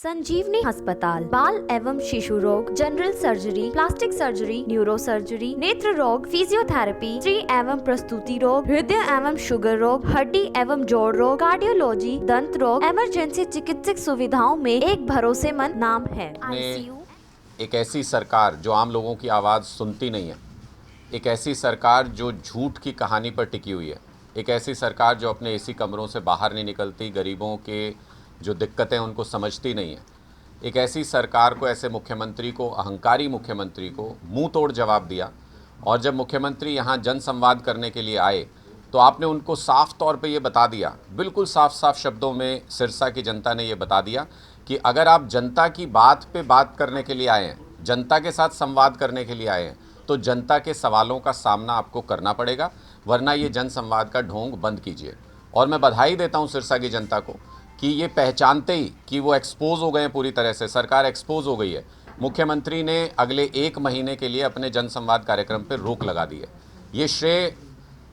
संजीवनी अस्पताल बाल एवं शिशु रोग, general surgery, plastic surgery, neuro surgery, नेत्र रोग, फिजियोथेरेपी, स्त्री एवं प्रसूति रोग, हृदय एवं शुगर रोग, हड्डी एवं जोड़ रोग, कार्डियोलॉजी, दंत रोग, इमरजेंसी चिकित्सक सुविधाओं में एक भरोसेमंद नाम है। आईसीयू एक ऐसी सरकार जो आम लोगों की आवाज़ सुनती नहीं है, एक ऐसी सरकार जो झूठ की कहानी पर टिकी हुई है, एक ऐसी सरकार जो अपने एसी कमरों से बाहर नहीं निकलती, गरीबों के जो दिक्कतें उनको समझती नहीं है, एक ऐसी सरकार को, ऐसे मुख्यमंत्री को, अहंकारी मुख्यमंत्री को मुंह तोड़ जवाब दिया। और जब मुख्यमंत्री यहाँ जनसंवाद करने के लिए आए तो आपने उनको साफ तौर पे ये बता दिया, बिल्कुल साफ साफ शब्दों में सिरसा की जनता ने ये बता दिया कि अगर आप जनता की बात पे बात करने के लिए आए हैं, जनता के साथ संवाद करने के लिए आए हैं, तो जनता के सवालों का सामना आपको करना पड़ेगा, वरना ये जनसंवाद का ढोंग बंद कीजिए। और मैं बधाई देता हूँ सिरसा की जनता को कि ये पहचानते ही कि वो एक्सपोज हो गए हैं, पूरी तरह से सरकार एक्सपोज हो गई है, मुख्यमंत्री ने अगले 1 महीने के लिए अपने जनसंवाद कार्यक्रम पर रोक लगा दी है। ये श्रेय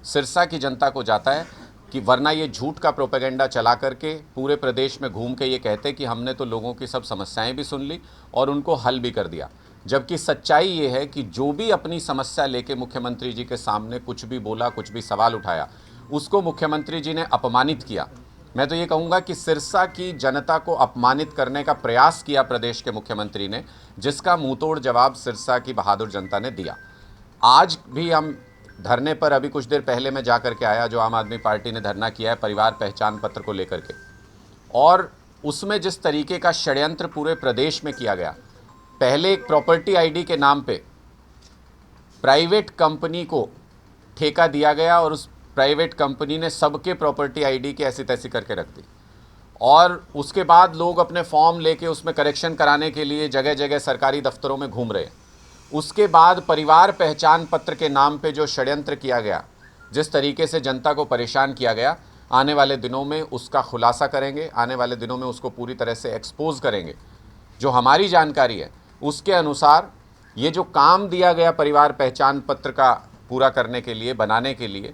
सिरसा की जनता को जाता है कि वरना ये झूठ का प्रोपेगेंडा चला करके पूरे प्रदेश में घूम के ये कहते कि हमने तो लोगों की सब समस्याएं भी सुन ली और उनको हल भी कर दिया। जबकि सच्चाई ये है कि जो भी अपनी समस्या लेके मुख्यमंत्री जी के सामने कुछ भी बोला, कुछ भी सवाल उठाया, उसको मुख्यमंत्री जी ने अपमानित किया। मैं तो ये कहूँगा कि सिरसा की जनता को अपमानित करने का प्रयास किया प्रदेश के मुख्यमंत्री ने, जिसका मुंहतोड़ जवाब सिरसा की बहादुर जनता ने दिया। आज भी हम धरने पर, अभी कुछ देर पहले मैं जा कर के आया, जो आम आदमी पार्टी ने धरना किया है परिवार पहचान पत्र को लेकर के, और उसमें जिस तरीके का षड्यंत्र पूरे प्रदेश में किया गया, पहले एक प्रॉपर्टी आईडी के नाम पे प्राइवेट कंपनी को ठेका दिया गया और उस प्राइवेट कंपनी ने सबके प्रॉपर्टी आईडी की ऐसी तैसी करके रख दी, और उसके बाद लोग अपने फॉर्म लेके उसमें करेक्शन कराने के लिए जगह जगह सरकारी दफ्तरों में घूम रहे हैं। उसके बाद परिवार पहचान पत्र के नाम पे जो षड्यंत्र किया गया, जिस तरीके से जनता को परेशान किया गया, आने वाले दिनों में उसका खुलासा करेंगे, आने वाले दिनों में उसको पूरी तरह से एक्सपोज करेंगे। जो हमारी जानकारी है उसके अनुसार ये जो काम दिया गया परिवार पहचान पत्र का पूरा करने के लिए, बनाने के लिए,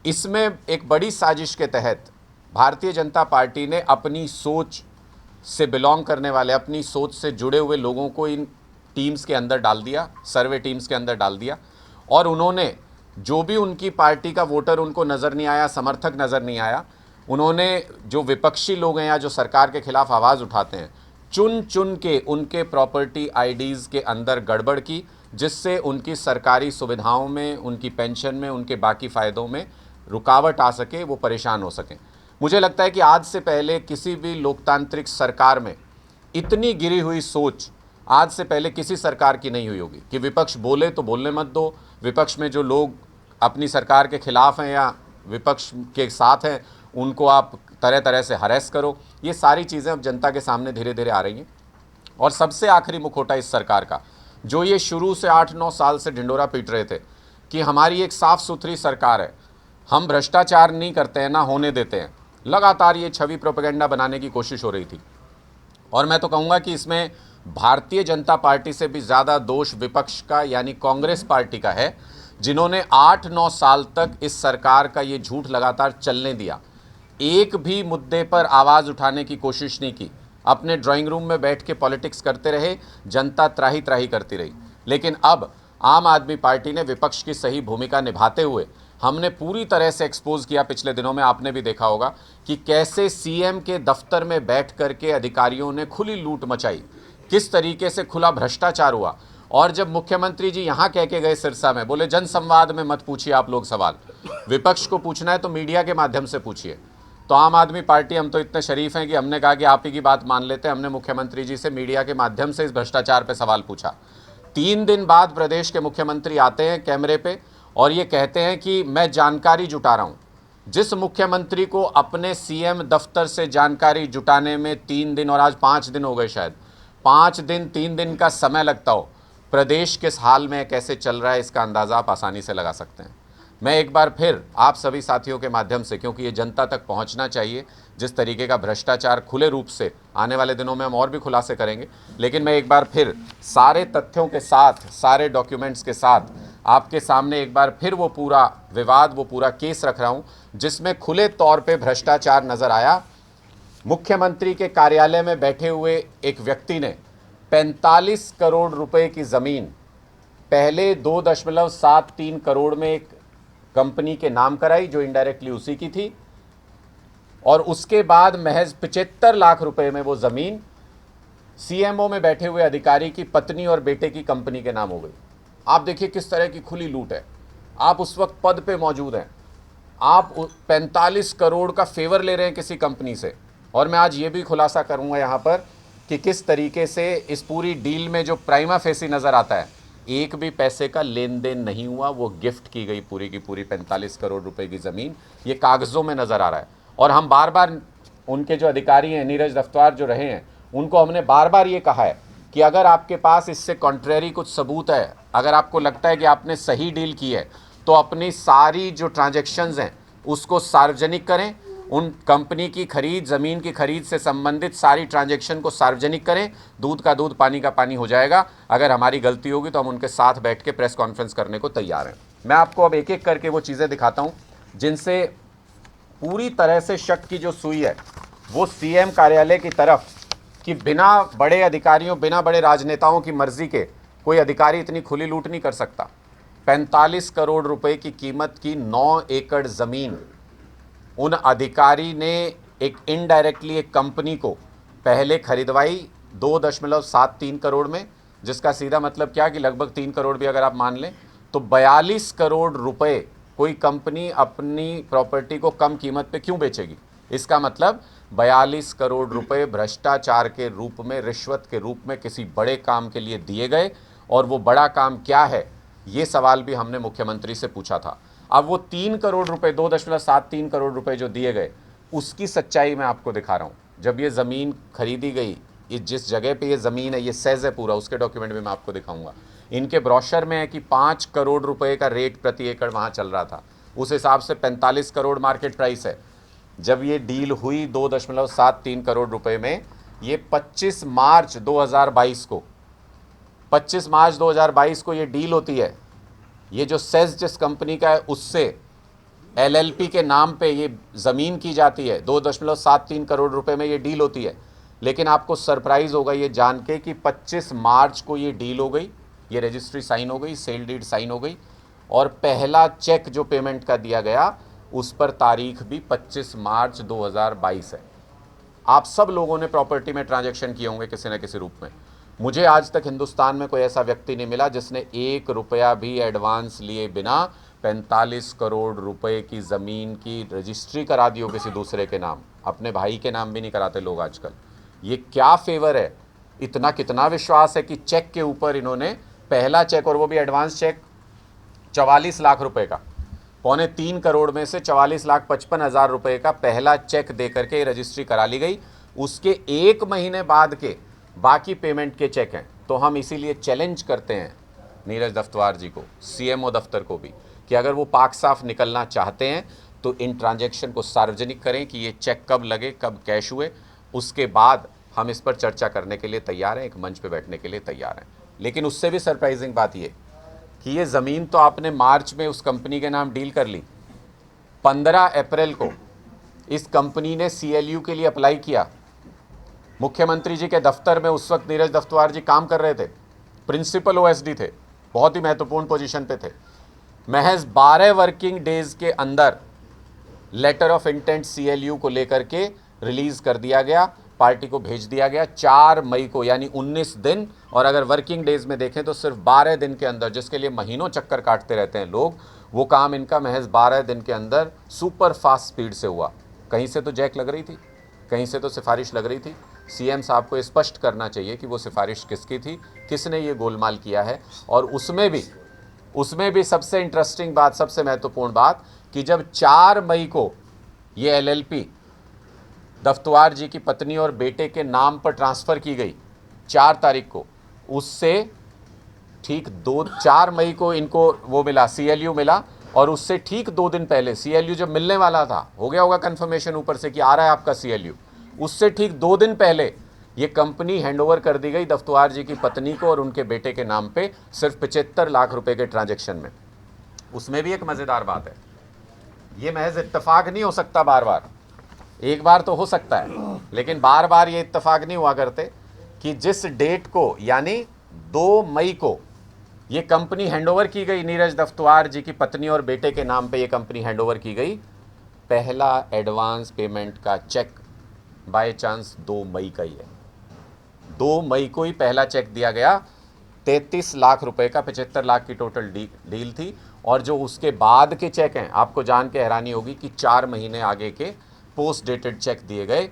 इसमें एक बड़ी साजिश के तहत भारतीय जनता पार्टी ने अपनी सोच से बिलोंग करने वाले, अपनी सोच से जुड़े हुए लोगों को इन टीम्स के अंदर डाल दिया, सर्वे टीम्स के अंदर डाल दिया, और उन्होंने जो भी उनकी पार्टी का वोटर उनको नज़र नहीं आया, समर्थक नज़र नहीं आया, उन्होंने जो विपक्षी लोग हैं या जो सरकार के खिलाफ आवाज़ उठाते हैं, चुन चुन के उनके प्रॉपर्टी आईडीज़ के अंदर गड़बड़ की, जिससे उनकी सरकारी सुविधाओं में, उनकी पेंशन में, उनके बाकी फ़ायदों में रुकावट आ सके, वो परेशान हो सकें। मुझे लगता है कि आज से पहले किसी भी लोकतांत्रिक सरकार में इतनी गिरी हुई सोच आज से पहले किसी सरकार की नहीं हुई होगी कि विपक्ष बोले तो बोलने मत दो, विपक्ष में जो लोग अपनी सरकार के खिलाफ हैं या विपक्ष के साथ हैं उनको आप तरह तरह से हरेस करो। ये सारी चीज़ें अब जनता के सामने धीरे धीरे आ रही हैं। और सबसे आखिरी मुखौटा इस सरकार का, जो ये शुरू से 8-9 साल से ढिंडोरा पीट रहे थे कि हमारी एक साफ़ सुथरी सरकार है, हम भ्रष्टाचार नहीं करते हैं, ना होने देते हैं, लगातार ये छवि प्रोपेगेंडा बनाने की कोशिश हो रही थी। और मैं तो कहूँगा कि इसमें भारतीय जनता पार्टी से भी ज़्यादा दोष विपक्ष का, यानी कांग्रेस पार्टी का है, जिन्होंने 8-9 साल तक इस सरकार का ये झूठ लगातार चलने दिया। एक भी मुद्दे पर आवाज़ उठाने की कोशिश नहीं की, अपने ड्राइंग रूम में बैठ के पॉलिटिक्स करते रहे, जनता त्राही त्राही करती रही। लेकिन अब आम आदमी पार्टी ने विपक्ष की सही भूमिका निभाते हुए हमने पूरी तरह से एक्सपोज किया। पिछले दिनों में आपने भी देखा होगा कि कैसे सीएम के दफ्तर में बैठ करके अधिकारियों ने खुली लूट मचाई, किस तरीके से खुला भ्रष्टाचार हुआ। और जब मुख्यमंत्री जी यहाँ कह के गए सिरसा में, बोले जनसंवाद में मत पूछिए आप लोग सवाल, विपक्ष को पूछना है तो मीडिया के माध्यम से पूछिए। तो आम आदमी पार्टी, हम तो इतने शरीफ हैं कि हमने कहा कि आप ही की बात मान लेते हैं। हमने मुख्यमंत्री जी से मीडिया के माध्यम से इस भ्रष्टाचार पर सवाल पूछा। 3 दिन बाद प्रदेश के मुख्यमंत्री आते हैं कैमरे पे और ये कहते हैं कि मैं जानकारी जुटा रहा हूँ। जिस मुख्यमंत्री को अपने सीएम दफ्तर से जानकारी जुटाने में 3 दिन और आज 5 दिन हो गए, शायद 5 दिन 3 दिन का समय लगता हो, प्रदेश किस हाल में कैसे चल रहा है इसका अंदाज़ा आप आसानी से लगा सकते हैं। मैं एक बार फिर आप सभी साथियों के माध्यम से, क्योंकि ये जनता तक पहुंचना चाहिए, जिस तरीके का भ्रष्टाचार खुले रूप से, आने वाले दिनों में हम और भी खुलासे करेंगे, लेकिन मैं एक बार फिर सारे तथ्यों के साथ, सारे डॉक्यूमेंट्स के साथ आपके सामने एक बार फिर वो पूरा विवाद, वो पूरा केस रख रहा हूँ, जिसमें खुले तौर पे भ्रष्टाचार नज़र आया। मुख्यमंत्री के कार्यालय में बैठे हुए एक व्यक्ति ने 45 करोड़ रुपए की ज़मीन पहले 2.73 करोड़ में एक कंपनी के नाम कराई जो इनडायरेक्टली उसी की थी, और उसके बाद महज 75 लाख रुपए में वो ज़मीन सीएमओ में बैठे हुए अधिकारी की पत्नी और बेटे की कंपनी के नाम हो गई। आप देखिए किस तरह की खुली लूट है। आप उस वक्त पद पे मौजूद हैं, आप 45 करोड़ का फेवर ले रहे हैं किसी कंपनी से। और मैं आज ये भी खुलासा करूंगा यहाँ पर कि किस तरीके से इस पूरी डील में जो प्राइमा फेसी नज़र आता है, एक भी पैसे का लेन देन नहीं हुआ, वो गिफ्ट की गई पूरी की पूरी 45 करोड़ रुपए की ज़मीन, ये कागज़ों में नज़र आ रहा है। और हम बार बार उनके जो अधिकारी हैं, नीरज दफ्तार जो रहे हैं, उनको हमने बार बार ये कहा है कि अगर आपके पास इससे कॉन्ट्रेरी कुछ सबूत है, अगर आपको लगता है कि आपने सही डील की है, तो अपनी सारी जो ट्रांजैक्शंस हैं उसको सार्वजनिक करें। उन कंपनी की खरीद, ज़मीन की खरीद से संबंधित सारी ट्रांजैक्शन को सार्वजनिक करें। दूध का दूध, पानी का पानी हो जाएगा। अगर हमारी गलती होगी तो हम उनके साथ बैठ के प्रेस कॉन्फ्रेंस करने को तैयार हैं। मैं आपको अब एक एक करके वो चीज़ें दिखाता हूँ जिनसे पूरी तरह से शक की जो सुई है वो सीएम कार्यालय की तरफ, कि बिना बड़े अधिकारियों, बिना बड़े राजनेताओं की मर्जी के कोई अधिकारी इतनी खुली लूट नहीं कर सकता। 45 करोड़ रुपए की कीमत की 9 एकड़ ज़मीन उन अधिकारी ने एक इनडायरेक्टली एक कंपनी को पहले खरीदवाई 2.73 करोड़ में, जिसका सीधा मतलब क्या कि लगभग 3 करोड़ भी अगर आप मान लें तो 42 करोड़ रुपए कोई कंपनी अपनी प्रॉपर्टी को कम कीमत पे क्यों बेचेगी। इसका मतलब 42 करोड़ रुपए भ्रष्टाचार के रूप में, रिश्वत के रूप में किसी बड़े काम के लिए दिए गए। और वो बड़ा काम क्या है, ये सवाल भी हमने मुख्यमंत्री से पूछा था। अब वो 3 करोड़ रुपए, 2.73 करोड़ रुपए जो दिए गए, उसकी सच्चाई मैं आपको दिखा रहा हूँ। जब ये ज़मीन खरीदी गई, ये जिस जगह पे ये ज़मीन है, ये सेज है पूरा, उसके डॉक्यूमेंट भी मैं आपको दिखाऊंगा। इनके ब्रोशर में है कि 5 करोड़ रुपए का रेट प्रति एकड़ वहाँ चल रहा था। उस हिसाब से 45 करोड़ मार्केट प्राइस है। जब ये डील हुई 2.73 करोड़ रुपए में, ये 25 मार्च 2022 को 25 मार्च 2022 को ये डील होती है। ये जो सेज जिस कंपनी का है उससे एलएलपी के नाम पे ये ज़मीन की जाती है। 2.73 करोड़ रुपए में ये डील होती है। लेकिन आपको सरप्राइज़ होगा ये जान के कि 25 मार्च को ये डील हो गई, ये रजिस्ट्री साइन हो गई, सेल डीड साइन हो गई, और पहला चेक जो पेमेंट का दिया गया उस पर तारीख भी 25 मार्च 2022 है। आप सब लोगों ने प्रॉपर्टी में ट्रांजैक्शन किए होंगे किसी न किसी रूप में। मुझे आज तक हिंदुस्तान में कोई ऐसा व्यक्ति नहीं मिला जिसने 1 रुपया भी एडवांस लिए बिना 45 करोड़ रुपए की ज़मीन की रजिस्ट्री करा दी हो किसी दूसरे के नाम। अपने भाई के नाम भी नहीं कराते लोग आजकल। ये क्या फेवर है, इतना कितना विश्वास है कि चेक के ऊपर इन्होंने पहला चेक, और वो भी एडवांस चेक 44 लाख रुपए का, 2.25 करोड़ में से 44,55,000 रुपए का पहला चेक दे करके रजिस्ट्री करा ली गई। उसके 1 महीने बाद के बाकी पेमेंट के चेक हैं। तो हम इसीलिए चैलेंज करते हैं नीरज दफ्तार जी को, सीएमओ दफ्तर को भी, कि अगर वो पाक साफ निकलना चाहते हैं तो इन ट्रांजैक्शन को सार्वजनिक करें कि ये चेक कब लगे, कब कैश हुए। उसके बाद हम इस पर चर्चा करने के लिए तैयार हैं, एक मंच पे बैठने के लिए तैयार हैं। लेकिन उससे भी सरप्राइजिंग बात ये कि ये ज़मीन तो आपने मार्च में उस कंपनी के नाम डील कर ली। 15 अप्रैल को इस कंपनी ने CLU के लिए अप्लाई किया। मुख्यमंत्री जी के दफ्तर में उस वक्त नीरज दफ्तार जी काम कर रहे थे, प्रिंसिपल OSD थे, बहुत ही महत्वपूर्ण पोजीशन पे थे। महज 12 वर्किंग डेज के अंदर लेटर ऑफ इंटेंट CLU को लेकर के रिलीज़ कर दिया गया, पार्टी को भेज दिया गया 4 मई को, यानी 19 दिन। और अगर वर्किंग डेज में देखें तो सिर्फ 12 दिन के अंदर, जिसके लिए महीनों चक्कर काटते रहते हैं लोग, वो काम इनका महज 12 दिन के अंदर सुपर फास्ट स्पीड से हुआ। कहीं से तो जैक लग रही थी, कहीं से तो सिफारिश लग रही थी। सीएम साहब को स्पष्ट करना चाहिए कि वो सिफारिश किसकी थी, किसने ये गोलमाल किया है। और उसमें भी सबसे इंटरेस्टिंग बात, सबसे महत्वपूर्ण बात, कि जब 4 मई को ये LLP दफ्तार जी की पत्नी और बेटे के नाम पर ट्रांसफ़र की गई 4 तारीख को, उससे ठीक 4 मई को इनको वो मिला, CLU मिला, और उससे ठीक 2 दिन पहले CLU जब मिलने वाला था, हो गया होगा कन्फर्मेशन ऊपर से कि आ रहा है आपका CLU, उससे ठीक 2 दिन पहले ये कंपनी हैंडओवर कर दी गई दफ्तार जी की पत्नी को और उनके बेटे के नाम पे, सिर्फ 75 लाख रुपए के ट्रांजैक्शन में। उसमें भी एक मज़ेदार बात है, ये महज इत्तेफाक नहीं हो सकता बार बार। एक बार तो हो सकता है, लेकिन बार बार ये इत्तेफाक नहीं हुआ करते कि जिस डेट को यानी 2 मई को ये कंपनी हैंडओवर की गई, नीरज दफ्तुआर जी की पत्नी और बेटे के नाम पे ये कंपनी हैंडओवर की गई, पहला एडवांस पेमेंट का चेक बाय चांस 2 मई का ही है। 2 मई को ही पहला चेक दिया गया। 33 लाख रुपए का, 75 लाख की टोटल डील थी। और जो उसके बाद के चेक हैं, आपको जान के हैरानी होगी कि 4 महीने आगे के पोस्ट डेटेड चेक दिए गए।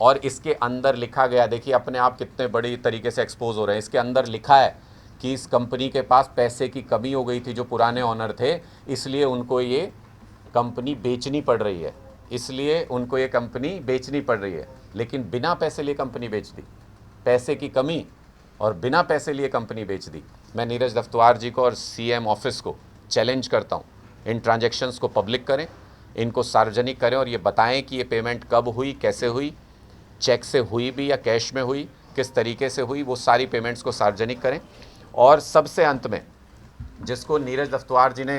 और इसके अंदर लिखा गया, देखिए अपने आप कितने बड़ी तरीके से एक्सपोज हो रहे हैं, इसके अंदर लिखा है कि इस कंपनी के पास पैसे की कमी हो गई थी, जो पुराने ऑनर थे, इसलिए उनको ये कंपनी बेचनी पड़ रही है, इसलिए उनको ये कंपनी बेचनी पड़ रही है। लेकिन बिना पैसे लिए कंपनी बेच दी, पैसे की कमी और बिना पैसे लिए कंपनी बेच दी। मैं नीरज दफ्तुआर जी को और सीएम ऑफिस को चैलेंज करता हूँ, इन ट्रांजैक्शंस को पब्लिक करें, इनको सार्वजनिक करें और ये बताएं कि ये पेमेंट कब हुई, कैसे हुई, चेक से हुई भी या कैश में हुई, किस तरीके से हुई, वो सारी पेमेंट्स को सार्वजनिक करें। और सबसे अंत में, जिसको नीरज दफ्तुआर जी ने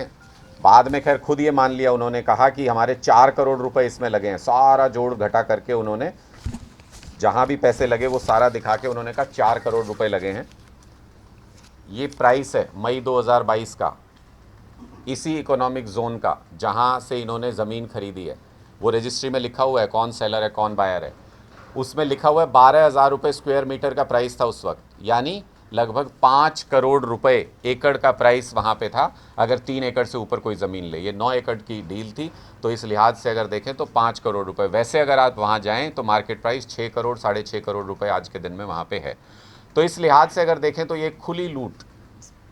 बाद में खैर खुद ये मान लिया, उन्होंने कहा कि हमारे 4 करोड़ रुपए इसमें लगे हैं, सारा जोड़ घटा करके उन्होंने जहां भी पैसे लगे वो सारा दिखा के उन्होंने कहा 4 करोड़ रुपए लगे हैं। ये प्राइस है मई 2022 का, इसी इकोनॉमिक जोन का जहां से इन्होंने ज़मीन खरीदी है। वो रजिस्ट्री में लिखा हुआ है कौन सेलर है कौन बायर है, उसमें लिखा हुआ है 12,000 रुपये स्क्वायर मीटर का प्राइस था उस वक्त, यानी लगभग 5 करोड़ रुपए एकड़ का प्राइस वहाँ पे था अगर 3 एकड़ से ऊपर कोई ज़मीन ले। ये 9 एकड़ की डील थी, तो इस लिहाज से अगर देखें तो 5 करोड़ रुपए। वैसे अगर आप वहाँ जाएं तो मार्केट प्राइस 6 करोड़ 6.5 करोड़ रुपए आज के दिन में वहाँ पे है। तो इस लिहाज से अगर देखें तो ये खुली लूट,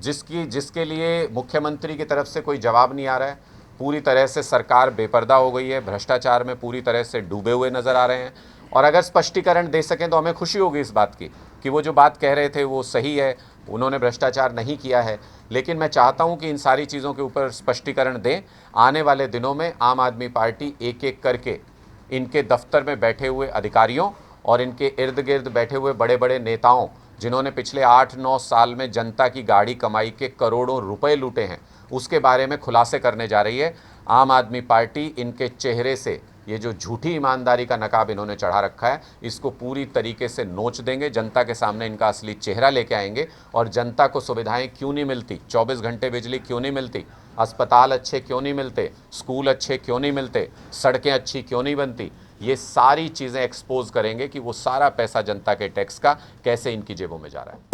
जिसके लिए मुख्यमंत्री की तरफ से कोई जवाब नहीं आ रहा है। पूरी तरह से सरकार बेपर्दा हो गई है, भ्रष्टाचार में पूरी तरह से डूबे हुए नज़र आ रहे हैं। और अगर स्पष्टीकरण दे सकें तो हमें खुशी होगी इस बात की कि वो जो बात कह रहे थे वो सही है, उन्होंने भ्रष्टाचार नहीं किया है। लेकिन मैं चाहता हूं कि इन सारी चीज़ों के ऊपर स्पष्टीकरण दें। आने वाले दिनों में आम आदमी पार्टी एक एक करके इनके दफ्तर में बैठे हुए अधिकारियों और इनके इर्द गिर्द बैठे हुए बड़े बड़े नेताओं, जिन्होंने पिछले 8-9 साल में जनता की गाड़ी कमाई के करोड़ों रुपए लूटे हैं, उसके बारे में खुलासे करने जा रही है। आम आदमी पार्टी इनके चेहरे से ये जो झूठी ईमानदारी का नकाब इन्होंने चढ़ा रखा है, इसको पूरी तरीके से नोच देंगे, जनता के सामने इनका असली चेहरा लेके आएंगे। और जनता को सुविधाएं क्यों नहीं मिलती, 24 घंटे बिजली क्यों नहीं मिलती, अस्पताल अच्छे क्यों नहीं मिलते, स्कूल अच्छे क्यों नहीं मिलते, सड़कें अच्छी क्यों नहीं बनती, ये सारी चीज़ें एक्सपोज करेंगे कि वो सारा पैसा जनता के टैक्स का कैसे इनकी जेबों में जा रहा है।